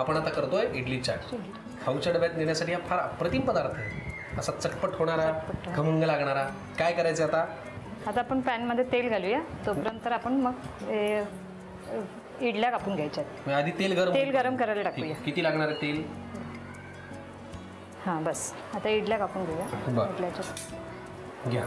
आपण आता करतोय इडली चाट। खाऊच्या डब्यात नेण्यासाठी हा फार अप्रतिम पदार्थ आहे, असा चटपट होणारा, खमंग लागणारा। काय करायचं आता? आता आपण पॅन मध्ये तेल घालूया, तोपर्यंत आपण मग इडल्या कापून घ्यायच्यात। आधी तेल गरम करायला टाकूया। किती लागणार आहे तेल? हां बस, आता इडल्या कापून घेऊया। घ्या,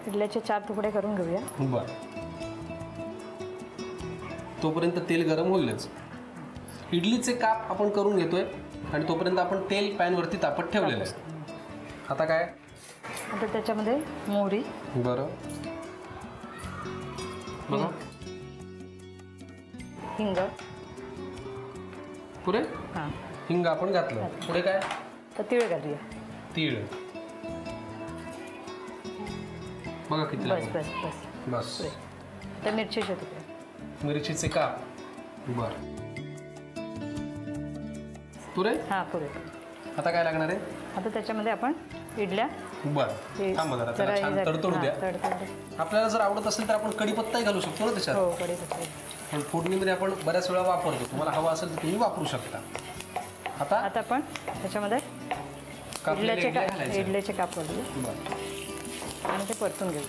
इडल्याचे 4 तुकडे करून घेऊया। बरं, तोपर्यंत तेल गरम होईलच। इडलीचे काप आपण करून घेतोय आणि तोपर्यंत आपण तेल पॅन वरती तापत ठेवलेलं आहे। आता काय? आता त्याच्यामध्ये मोहरी, बरं, बघा, हिंग, पुरे हां हिंग आपण घातलं। पुढे काय? तर तीळ घालूया। तीळ बघा किती बस बस बस बस। तर मिरचीचे तुकडे, मिरचीचे काप, बर, पुरे? हां पुरे। आता काय लागणार आहे? आता त्याच्यामध्ये आपण इडल्या, बरं थांबा जरा, त्याला छान तडतडू द्या। आपल्याला जर आवडत असेल तर आपण कढीपत्ताही घालू शकतो ना त्याच्यात। हो कढीपत्ता, पण फोडणीमध्ये आपण बऱ्याच वेळा वापरतो, तुम्हाला हवा असेल तर तुम्ही वापरू शकता। आता आपण त्याच्यामध्ये इडल्याचे काप घालूया आणि ते परतून घेऊ।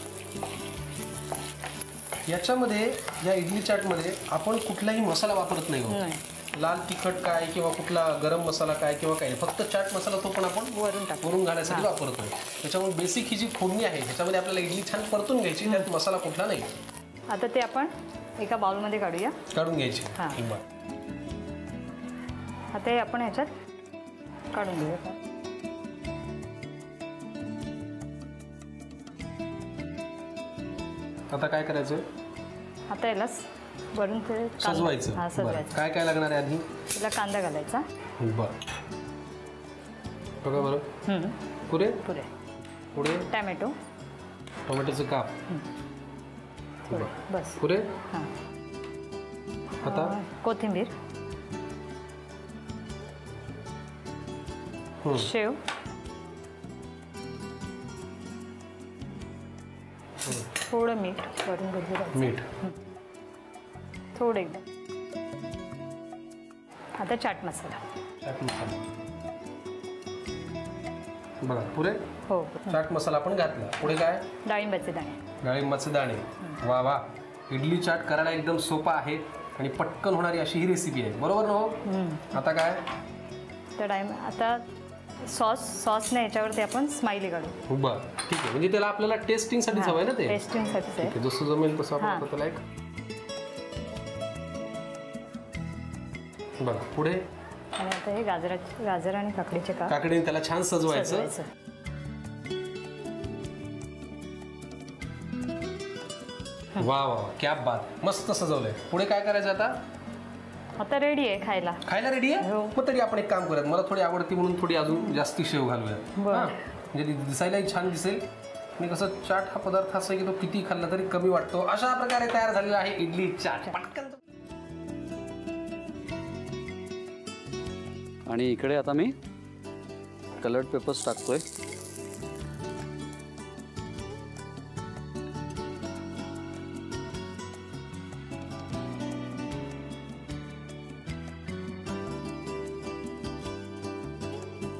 याच्यामध्ये या इडली चाटमध्ये आपण कुठलाही मसाला वापरत नाही, लाल तिखट काय किंवा कुठला गरम मसाला काय किंवा काही, फक्त चाट मसाला तो पण आपण वरून घालण्यासाठी वापरतोय। त्याच्यामुळे बेसिक ही जी फोडणी आहे ह्याच्यामध्ये आपल्याला इडली छान परतून घ्यायची, त्यात मसाला कुठला नाही। आता ते आपण एका बाउलमध्ये काढून घ्यायची। आता हे आपण ह्याच्यात काढून घेऊया। आता काय करायचं? आता याला वरून ते सजवायचं। हां सजवायचं। काय काय लागणार आहे आधी? त्याला कांदा घालायचा, बरं, बघा बरं, पुरे पुरे, पुढे टॅमॅटो, टोमॅटोचं काप, बस पुरे। हां, आता कोथिंबीर, शेव, थोडं मीठ वरून घालूया, मीठ थोडं एकदम। आता चाट मसाला, बघा पुरे। हो, चाट मसाला आपण घातला। पुढे काय? डाळिंबाचे दाणे, डाळिंबाचे दाणे। वा वा, इडली चाट करायला एकदम सोपा आहे आणि पटकन होणारी अशी ही रेसिपी आहे, बरोबर ना हो? आता काय? तर आता सॉसने याच्यावरती आपण स्माइली काढू। बरं ठीक आहे, म्हणजे त्याला आपल्याला टेस्टिंगसाठीच हवं आहे ना ते? टेस्टिंगसाठीच आहे, जसं जमेल तसं आपण त्याला एक, बघा पुढे। आणि आता हे गाजर आणि काकडीचे काप, काकडीने त्याला छान सजवायचं। वा वा, क्या बात, मस्त सजवलंय। पुढे काय करायचं आता? आता रेडी आहे खायला। खायला रेडी आहे? मग तरी आपण एक काम करूयात, मला थोडी आवडती म्हणून थोडी अजून जास्ती शेव घालूयात, म्हणजे दिसायलाही छान दिसेल आणि कसं चाट हा पदार्थ असा की तो किती खाल्ला तरी कमी वाटतो। अशा प्रकारे तयार झालेला आहे इडली चाट, पटकन। आणि इकडे आता मी कलर्ड पेपर्स टाकतोय।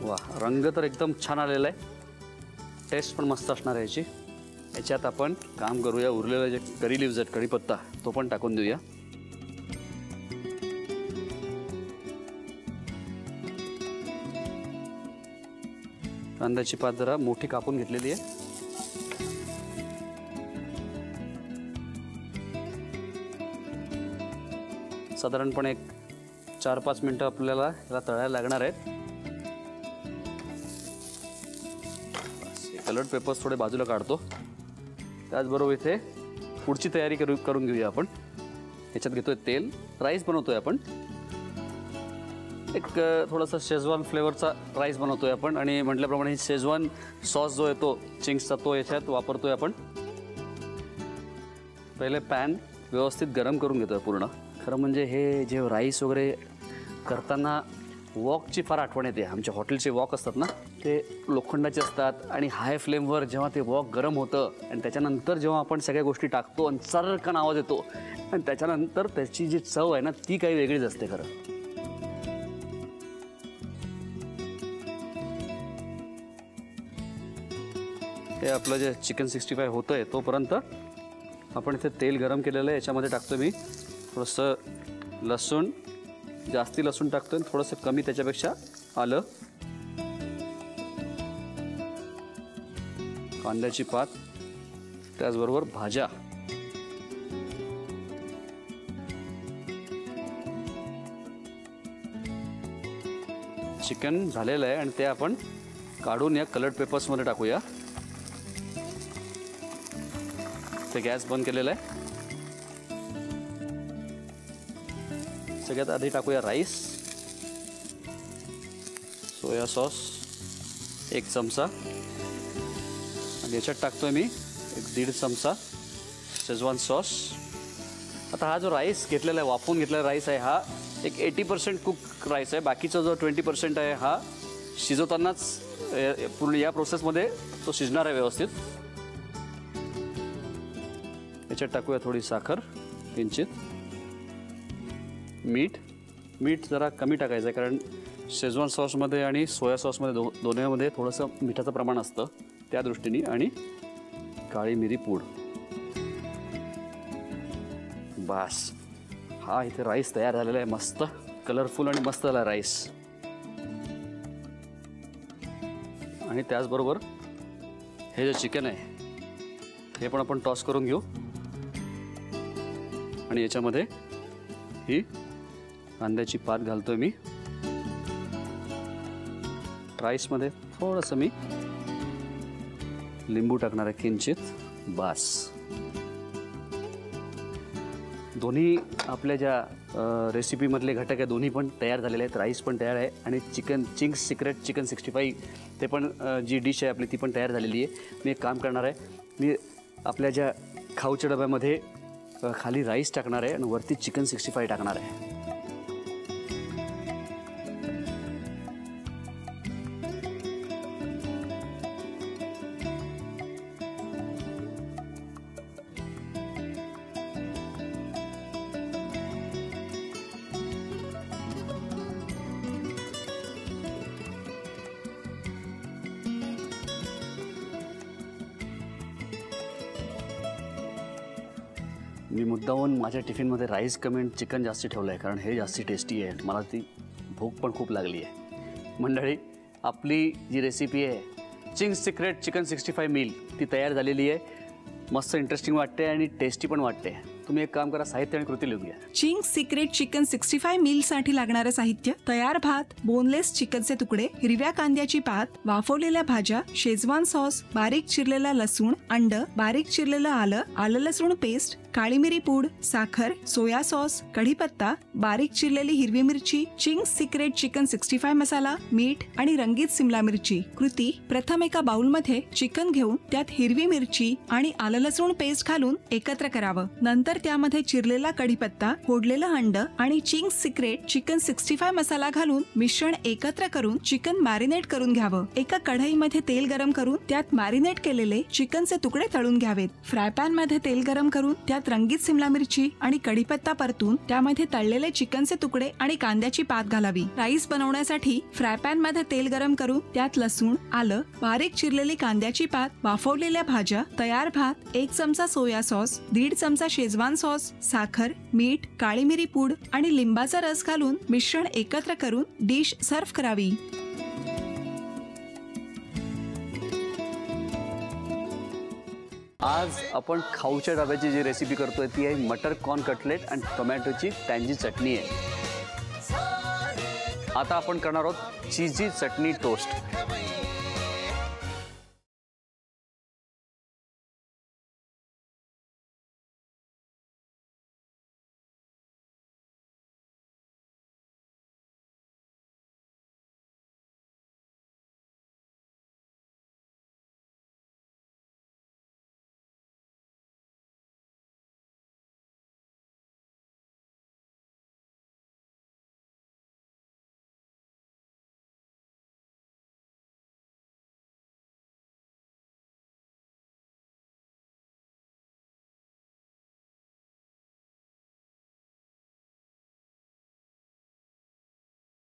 वा, रंग तर एकदम छान आलेला आहे, टेस्ट पण मस्त असणार आहे याची। याच्यात आपण काम करूया, उरलेलं जे करी लिव्ज आहेत, कढीपत्ता, तो पण टाकून देऊया। कांद्याची पात जरा मोठी कापून घेतलेली आहे। साधारणपणे एक 4-5 मिनिटं आपल्याला याला तळायला लागणार आहेत। कलर्ड पेपर्स थोडे बाजूला काढतो, त्याचबरोबर इथे पुढची तयारी करून घेऊया आपण। याच्यात घेतोय तेल, राईस बनवतोय आपण, एक थोडासा शेजवान फ्लेवरचा राईस बनवतोय आपण, आणि म्हटल्याप्रमाणे शेजवान सॉस जो आहे तो चिंग्सचा तो याच्यात वापरतोय आपण। पहिले पॅन व्यवस्थित गरम करून घेतोय पूर्ण। खरं म्हणजे हे जे राईस वगैरे करताना वॉकची फार आठवण येते. आमच्या हॉटेलचे वॉक असतात ना, ते लोखंडाचे असतात आणि हाय फ्लेमवर जेव्हा ते वॉक गरम होतं आणि त्याच्यानंतर जेव्हा आपण सगळ्या गोष्टी टाकतो आणि चरकन आवाज येतो आणि त्याच्यानंतर त्याची जी चव आहे ना ती काही वेगळीच असते खरं. हे आपलं जे चिकन 65 होतं आहे तोपर्यंत आपण इथे तेल गरम केलेलं आहे. याच्यामध्ये टाकतो मी थोडंसं लसूण, जास्ती लसूण टाकतो आणि थोडंसं कमी त्याच्यापेक्षा आलं, कांद्याची पात, त्याचबरोबर भाज्या. चिकन झालेलं आहे आणि ते आपण काढून या कलर्ड पेपर्समध्ये टाकूया. ते गॅस बंद केलेला आहे. सगळ्यात आधी टाकूया राईस, सोया सॉस 1 चमचा आणि याच्यात टाकतोय मी 1.5 चमचा शेजवान सॉस. आता हा जो राईस घेतलेला आहे, वाफवून घेतलेला राईस आहे, हा एक 80% कुक राईस आहे. बाकीचा जो 20% आहे हा शिजवतानाच पूर्ण या प्रोसेसमध्ये तो शिजणार आहे व्यवस्थित. याच्यात टाकूया थोडी साखर, किंचित मीठ जरा कमी टाकायचं आहे कारण शेजवान सॉसमध्ये आणि सोया सॉसमध्ये दोन्हीमध्ये थोडंसं मिठाचं प्रमाण असतं त्या दृष्टीने. आणि काळी मिरी पूड. बास, हा इथे राईस तयार झालेला आहे. मस्त कलरफुल आणि मस्त झाला राईस. आणि त्याचबरोबर हे जे चिकन आहे हे पण आपण टॉस करून घेऊ आणि याच्यामध्ये ही कांद्याची पात घालतोय मी. राईसमध्ये थोडंसं मी लिंबू टाकणार आहे किंचित. बास, दोन्ही आपल्या ज्या रेसिपीमधले घटक आहे दोन्ही पण तयार झालेले आहेत. राईस पण तयार आहे आणि चिंग्स सिक्रेट चिकन 65 ते पण जी डिश आहे आपली ती पण तयार झालेली आहे. मी एक काम करणार आहे, मी आपल्या ज्या खाऊच्या डब्यामध्ये खाली राईस टाकणार आहे आणि वरती चिकन 65 टाकणार आहे. मी मुद्दाहून माझ्या टिफिनमध्ये राईस कमी आणि चिकन जास्ती ठेवलं आहे कारण हे जास्ती टेस्टी आहे. मला ती भूक पण खूप लागली आहे. मंडळी, आपली जी रेसिपी आहे चिंग्स सिक्रेट चिकन 65 मील ती तयार झालेली आहे. मस्त इंटरेस्टिंग वाटते आणि टेस्टी पण वाटते. तुम्ही एक काम करा, साहित्य आणि कृती लिहून घ्या. चिंग्स सिक्रेट चिकन 65 मीलसाठी लागणारं साहित्य: तयार भात, बोनलेस चिकनचे तुकडे, हिरव्या कांद्याची पात, वाफवलेल्या भाज्या, शेजवान सॉस, बारीक चिरलेला लसूण, अंड, बारीक चिरलेलं आलं, आलं लसूण पेस्ट, काळी मिरी पूड, साखर, सोया सॉस, कढीपत्ता, बारीक चिरलेली हिरवी मिरची, चिंग्स सिक्रेट चिकन 65 मसाला, मीठ आणि रंगीत सिमला मिरची. कृती: प्रथम एका बाउलमध्ये चिकन घेऊन त्यात हिरवी मिरची आणि आलं लसूण पेस्ट घालून एकत्र करावं. नंतर त्यामध्ये चिरलेला कढीपत्ता, फोडलेलं अंड आणि चिंग्स सिक्रेट चिकन 65 मसाला घालून मिश्रण एकत्र करून चिकन मॅरिनेट करून घ्यावं. एका कढईमध्ये तेल गरम करून त्यात मॅरिनेट केलेले चिकनचे तुकडे तळून घ्यावेत. फ्राय पॅन मध्ये तेल गरम करून त्यात रंगीत सिमला मिरची आणि कढीपत्ता परतून त्यामध्ये तळलेले चिकनचे तुकडे आणि कांद्याची पात घालावी. राईस बनवण्यासाठी फ्राय पॅन मध्ये तेल गरम करून त्यात लसूण, आलं, बारीक चिरलेली कांद्याची पात, वाफवलेल्या भाज्या, तयार भात, 1 चमचा सोया सॉस, 1.5 चमचा शेजवान सॉस, साखर, मीठ, काळी मिरी पूड आणि लिंबाचा रस घालून मिश्रण एकत्र करून डिश सर्व्ह करावी. आज आपण खाऊच्या डब्याची जी रेसिपी करतोय ती आहे मटर कॉर्न कटलेट आणि टोमॅटोची टँजी चटणी आहे. आता आपण करणार आहोत चीजी चटणी टोस्ट.